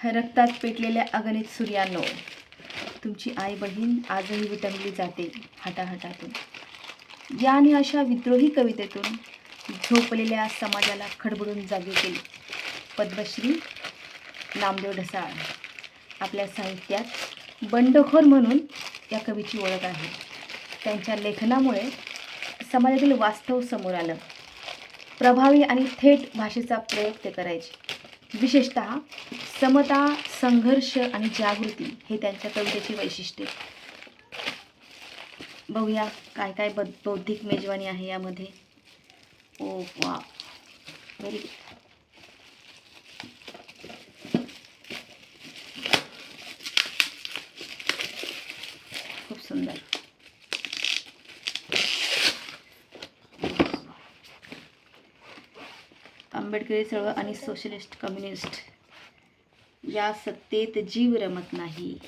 रक्तात पेटलेल्या अगणित सूर्यांनो, तुमची आई बहीण आजही विटंबली जाते हटाहटातून. या आणि अशा विद्रोही कवितेतून झोपलेल्या समाजाला खडबडून जागे केले. पद्मश्री नामदेव ढसाळ आपल्या साहित्यात बंडखोर म्हणून या कवीची ओळख आहे. त्यांच्या लेखनामुळे समाजातील वास्तव समोर आलं. प्रभावी आणि थेट भाषेचा प्रयोग ते करायचे. विशेषतः समता, संघर्ष आणि जागृती हे त्यांच्या कवितेची वैशिष्ट्ये. बघूया काय काय बौद्धिक मेजवानी आहे यामध्ये. ओ वा, व्हेरी गुड. खूप सुंदर. आंबेडकरी चळवळ आणि सोशलिस्ट कम्युनिस्ट या सत्तेत जीव रमत नाही.